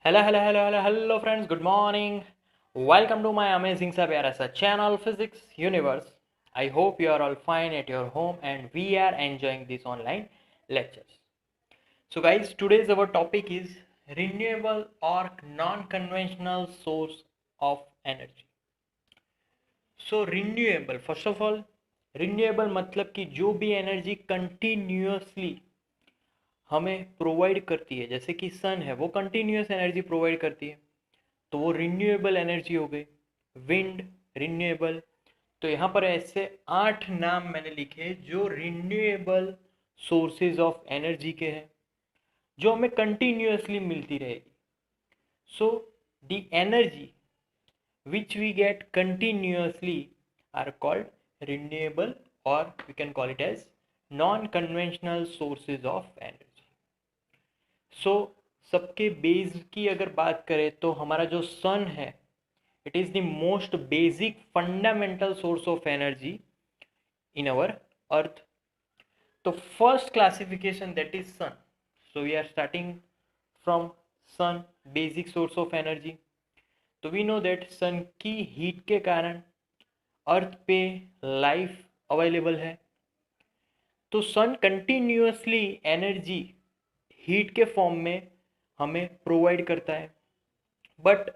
Hello friends, good morning. Welcome to my amazing सा प्यारा सा channel Physics Universe. I hope you are all fine at your home and we are enjoying these online lectures. So guys, today's our topic is renewable or non-conventional source of energy. So renewable, first of all, renewable मतलब कि जो भी energy continuously हमें provide करती है, जैसे कि सन है वो कंटिन्यूस एनर्जी प्रोवाइड करती है, तो वो रिन्यूएबल एनर्जी हो गई। Wind renewable. तो यहाँ पर ऐसे 8 नाम मैंने लिखे जो रिन्यूएबल सोर्सेज ऑफ एनर्जी के हैं, जो हमें कंटिन्यूसली मिलती रहेगी। So the energy which we get continuously are called renewable, और we can call it as non conventional sources of energy. So सबके बेस की अगर बात करें तो हमारा जो सन है, it is the most basic fundamental source of energy in our earth. So first classification, that is sun. So we are starting from sun, basic source of energy. तो we know that sun की heat के कारण अर्थ पे life available है। तो सन continuously energy heat के form में हमें प्रोवाइड करता है, बट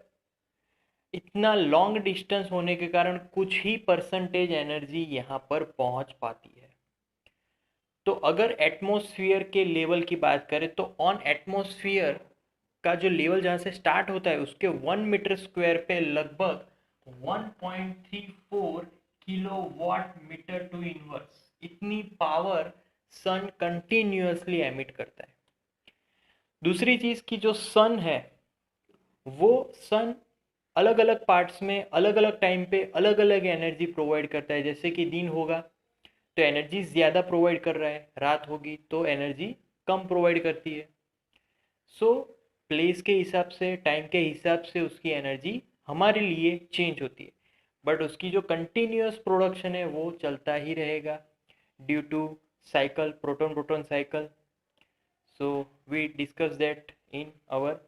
इतना लॉन्ग डिस्टेंस होने के कारण कुछ ही परसेंटेज एनर्जी यहाँ पर पहुँच पाती है। तो अगर एटमॉस्फेयर के लेवल की बात करें तो ऑन एटमॉस्फेयर का जो लेवल जहाँ से स्टार्ट होता है उसके 1 मीटर स्क्वायर पे लगभग 1.34 किलोवाट मीटर टू इनवर्स इतनी पावर सन कंटिन्यूसली एमिट करता है। दूसरी चीज़ की जो सन है, वो सन अलग अलग पार्ट्स में अलग अलग टाइम पे अलग अलग एनर्जी प्रोवाइड करता है। जैसे कि दिन होगा तो एनर्जी ज़्यादा प्रोवाइड कर रहा है, रात होगी तो एनर्जी कम प्रोवाइड करती है। सो प्लेस के हिसाब से, टाइम के हिसाब से उसकी एनर्जी हमारे लिए चेंज होती है, बट उसकी जो कंटिन्यूस प्रोडक्शन है वो चलता ही रहेगा due to cycle, proton proton cycle. So we discuss that in our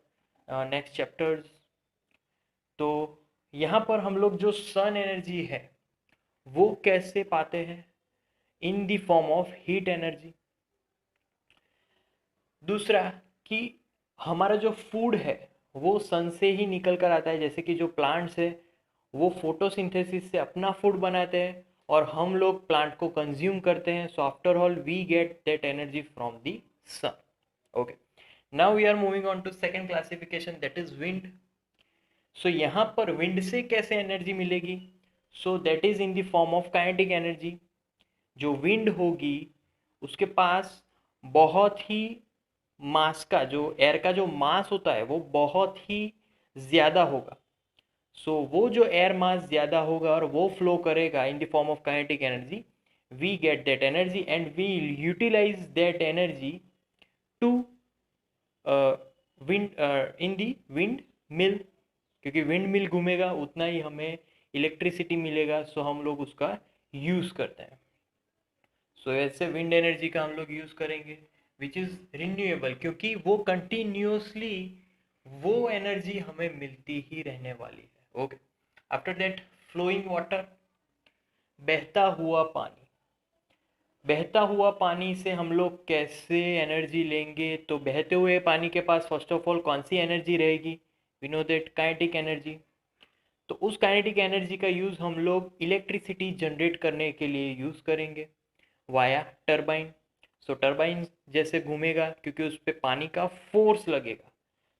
next chapters. तो यहाँ पर हम लोग जो सन एनर्जी है वो कैसे पाते हैं, इन the form of heat energy. दूसरा कि हमारा जो फूड है वो सन से ही निकल कर आता है। जैसे कि जो प्लांट्स है वो फोटोसिंथेसिस से अपना फूड बनाते हैं और हम लोग प्लांट को कंज्यूम करते हैं। So after all we get that energy from the sun. Okay, now we are moving on to second classification, that is wind. So यहाँ पर विंड से कैसे एनर्जी मिलेगी? So that is in the form of kinetic energy. जो wind होगी उसके पास बहुत ही मास का, जो एयर का जो मास होता है वो बहुत ही ज़्यादा होगा। सो वो जो एयर मास ज़्यादा होगा और वो फ्लो करेगा in the form of kinetic energy, we get that energy and we utilise that energy to wind in the windmill. क्योंकि विंड मिल घूमेगा उतना ही हमें इलेक्ट्रिसिटी मिलेगा, सो हम लोग उसका यूज़ करते हैं। सो ऐसे विंड एनर्जी का हम लोग यूज़ करेंगे विच इज़ रिन्यूएबल, क्योंकि वो कंटिन्यूसली वो एनर्जी हमें मिलती ही रहने वाली है। Okay, after that flowing water, बहता हुआ पानी। बहता हुआ पानी से हम लोग कैसे एनर्जी लेंगे? तो बहते हुए पानी के पास फर्स्ट ऑफ ऑल कौन सी एनर्जी रहेगी? We know that kinetic energy. तो उस काइनेटिक एनर्जी का यूज़ हम लोग इलेक्ट्रिसिटी जनरेट करने के लिए यूज़ करेंगे वाया टरबाइन। सो टरबाइन जैसे घूमेगा क्योंकि उस पर पानी का फोर्स लगेगा।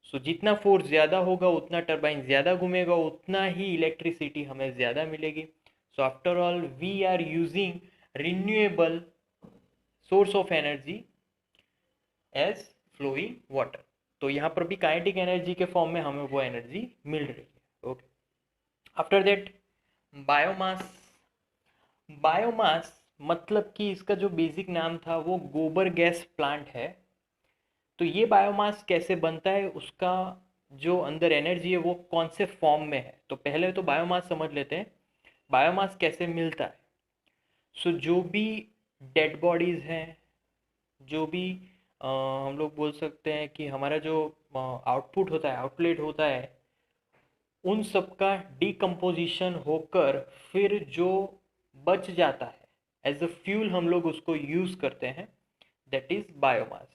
सो जितना फोर्स ज़्यादा होगा उतना टरबाइन ज़्यादा घूमेगा, उतना ही इलेक्ट्रिसिटी हमें ज़्यादा मिलेगी। So after all we are using renewable source of energy as flowing water. तो यहाँ पर भी काइनेटिक एनर्जी के फॉर्म में हमें वो एनर्जी मिल रही है। Okay, after that biomass. Biomass मतलब कि इसका जो बेसिक नाम था वो गोबर गैस प्लांट है। तो ये बायोमास कैसे बनता है, उसका जो अंदर एनर्जी है वो कौन से फॉर्म में है? तो पहले तो बायोमास समझ लेते हैं, बायोमास कैसे मिलता है। सो जो भी डेड बॉडीज़ हैं, जो भी हम लोग बोल सकते हैं कि हमारा जो आउटपुट होता है, आउटलेट होता है, उन सब का डिकम्पोजिशन होकर फिर जो बच जाता है एज अ फ्यूल हम लोग उसको यूज़ करते हैं, दैट इज़ बायोमास।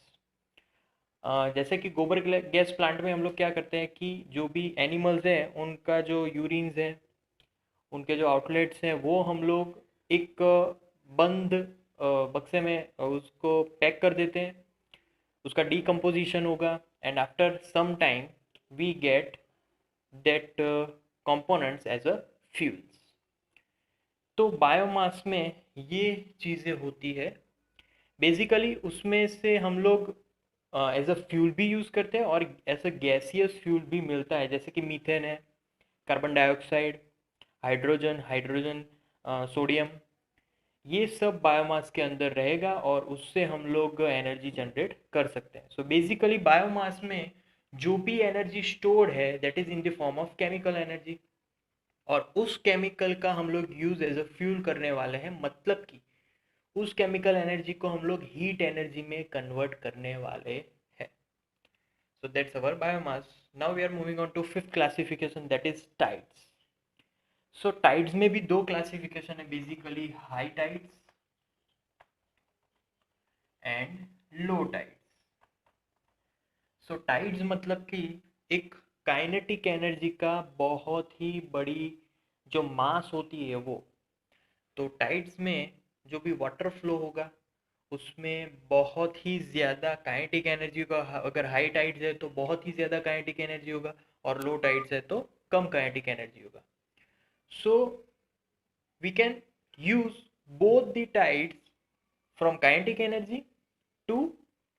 जैसे कि गोबर गैस प्लांट में हम लोग क्या करते हैं कि जो भी एनिमल्स हैं उनका जो यूरिन्स है, उनके जो आउटलेट्स हैं, वो हम लोग एक बंद बक्से में उसको पैक कर देते हैं, उसका डिकम्पोजिशन होगा and after some time we get that components as a fuels. तो बायोमास में ये चीज़ें होती है बेसिकली, उसमें से हम लोग एज अ फ्यूल भी यूज़ करते हैं और एज अ गैसियस फ्यूल भी मिलता है, जैसे कि मीथेन है, carbon dioxide, hydrogen hydrogen sodium, ये सब बायोमास के अंदर रहेगा और उससे हम लोग एनर्जी जनरेट कर सकते हैं। सो बेसिकली बायोमास में जो भी एनर्जी स्टोर्ड है that is in the form of chemical energy, और उस केमिकल का हम लोग यूज एज अ फ्यूल करने वाले हैं, मतलब कि उस केमिकल एनर्जी को हम लोग हीट एनर्जी में कन्वर्ट करने वाले हैं। So that's our biomass. Now we are moving on to fifth classification, that is tides. So tides में भी दो क्लासिफिकेशन है basically, high tides and low tides. So tides मतलब कि एक काइनेटिक एनर्जी का बहुत ही बड़ी जो मास होती है वो। तो टाइड्स में जो भी वाटर फ्लो होगा उसमें बहुत ही ज़्यादा काइनेटिक एनर्जी होगा। अगर हाई टाइड्स है तो बहुत ही ज़्यादा काइनेटिक एनर्जी होगा, और लो टाइड्स है तो कम काइनेटिक एनर्जी होगा। So we can use both the tides from kinetic energy to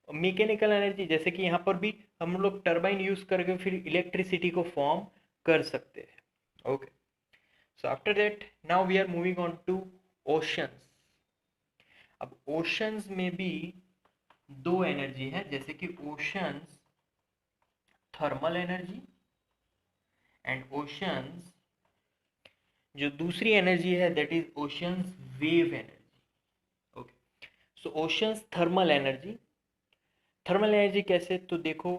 mechanical energy, जैसे कि यहाँ पर भी हम लोग टर्बाइन यूज करके फिर इलेक्ट्रिसिटी को फॉर्म कर सकते हैं। Okay, so after that now we are moving on to oceans. अब ओशंस में भी दो एनर्जी है, जैसे कि oceans thermal energy and oceans जो दूसरी एनर्जी है that is oceans wave energy. Okay, so oceans thermal energy. Thermal energy कैसे, तो देखो,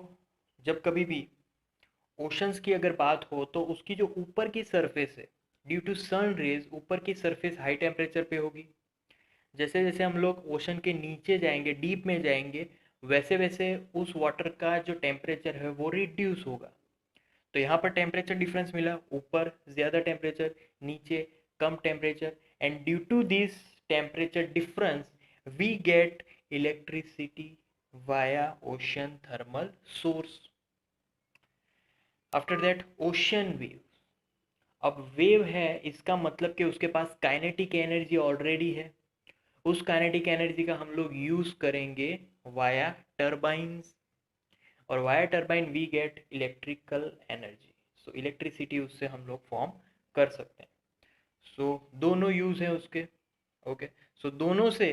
जब कभी भी ओशंस की अगर बात हो तो उसकी जो ऊपर की सरफेस है, ड्यू टू सन रेज ऊपर की सरफेस हाई टेम्परेचर पे होगी। जैसे जैसे हम लोग ओशन के नीचे जाएंगे, डीप में जाएंगे, वैसे वैसे उस वाटर का जो टेम्परेचर है वो रिड्यूस होगा। तो यहाँ पर टेम्परेचर डिफरेंस मिला, ऊपर ज़्यादा टेम्परेचर, नीचे कम temperature, and due to this temperature difference we get electricity via ocean thermal source. After that ocean wave. अब वेव है इसका मतलब कि उसके पास काइनेटिक एनर्जी ऑलरेडी है, उस काइनेटिक एनर्जी का हम लोग यूज करेंगे वाया टर्बाइंस, और via turbine we get electrical energy. So electricity उससे हम लोग फॉर्म कर सकते हैं। सो दोनों यूज है उसके। ओके, सो दोनों से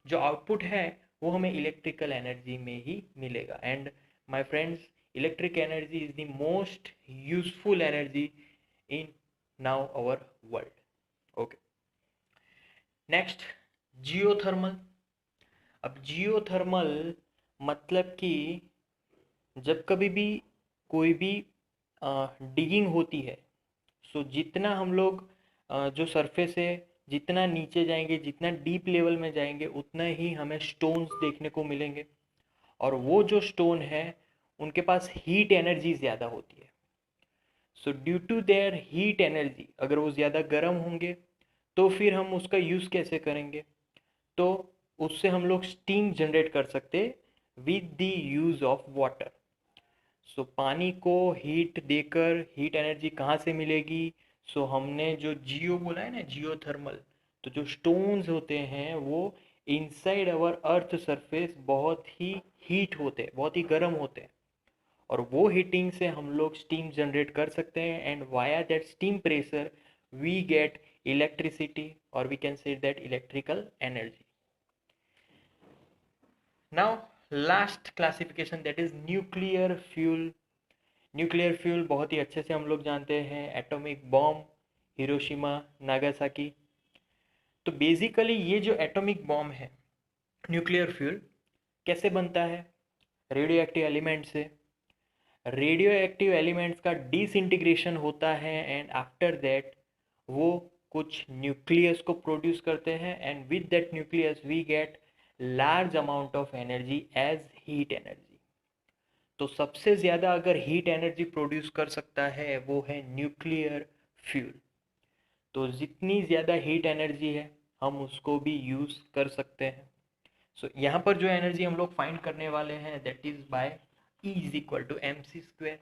जो आउटपुट है वो हमें इलेक्ट्रिकल एनर्जी में ही मिलेगा। And my friends, electric energy is the most useful energy in now our world. Okay, next geothermal. अब जियोथर्मल मतलब कि जब कभी भी कोई भी डिगिंग होती है, सो जितना हम लोग जो सरफेस है, जितना नीचे जाएंगे, जितना डीप लेवल में जाएंगे, उतना ही हमें स्टोन्स देखने को मिलेंगे, और वो जो स्टोन है उनके पास हीट एनर्जी ज़्यादा होती है। So due to their heat energy, अगर वो ज़्यादा गर्म होंगे तो फिर हम उसका यूज़ कैसे करेंगे, तो उससे हम लोग स्टीम जनरेट कर सकते with the use of water. So पानी को हीट देकर हीट एनर्जी कहाँ से मिलेगी, सो हमने जो जियो बोला है ना, जियो थर्मल, तो जो स्टोन्स होते हैं वो इनसाइड अवर अर्थ सरफेस बहुत ही हीट होते हैं, बहुत ही गर्म होते हैं, और वो हीटिंग से हम लोग स्टीम जनरेट कर सकते हैं, and via that steam pressure we get electricity, और we can say that electrical energy. Now last classification that is nuclear fuel. Nuclear fuel बहुत ही अच्छे से हम लोग जानते हैं, एटॉमिक बॉम्ब, हिरोशिमा, नागासाकी। तो बेसिकली ये जो एटॉमिक बॉम्ब है, न्यूक्लियर फ्यूल कैसे बनता है, रेडियो एक्टिव एलिमेंट से। रेडियो एक्टिव एलिमेंट्स का डिसइंटीग्रेशन होता है एंड आफ्टर दैट वो कुछ न्यूक्लियस को प्रोड्यूस करते हैं and with that nucleus we get large amount of energy as heat energy. तो सबसे ज़्यादा अगर हीट एनर्जी प्रोड्यूस कर सकता है वो है न्यूक्लियर फ्यूल। तो जितनी ज़्यादा हीट एनर्जी है हम उसको भी यूज़ कर सकते हैं। सो यहाँ पर जो एनर्जी हम लोग फाइंड करने वाले हैं that is by E is equal to M C square.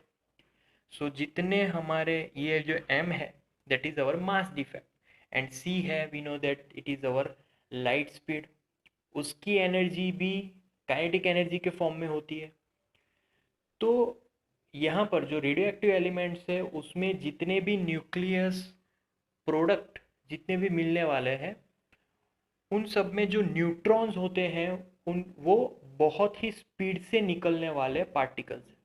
So जितने हमारे ये जो m है that is our mass defect and c है we know that it is our light speed, उसकी एनर्जी भी काइनेटिक एनर्जी के फॉर्म में होती है। तो यहाँ पर जो रेडियो एक्टिव एलिमेंट्स है उसमें जितने भी न्यूक्लियस प्रोडक्ट जितने भी मिलने वाले हैं उन सब में जो न्यूट्रॉन्स होते हैं उन वो बहुत ही स्पीड से निकलने वाले पार्टिकल्स हैं।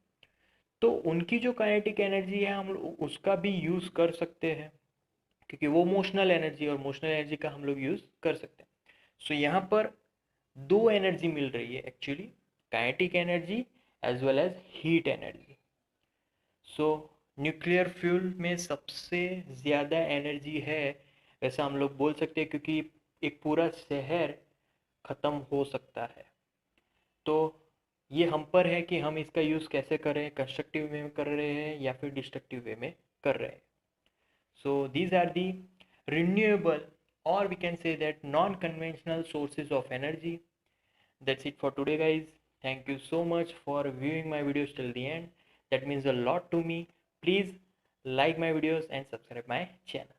तो उनकी जो काइनेटिक एनर्जी है हम लोग उसका भी यूज़ कर सकते हैं क्योंकि वो मोशनल एनर्जी और मोशनल एनर्जी का हम लोग यूज़ कर सकते हैं। सो यहाँ पर दो एनर्जी मिल रही है actually, kinetic energy as well as heat energy. So nuclear fuel में सबसे ज़्यादा एनर्जी है वैसा हम लोग बोल सकते हैं क्योंकि एक पूरा शहर ख़त्म हो सकता है। तो ये हम पर है कि हम इसका यूज़ कैसे करें, कंस्ट्रक्टिव वे में कर रहे हैं या फिर डिस्ट्रक्टिव वे में कर रहे हैं। So these are the renewable or we can say that non-conventional sources of energy. That's it for today guys. Thank you so much for viewing my videos till the end. That means a lot to me. Please like my videos and subscribe my channel.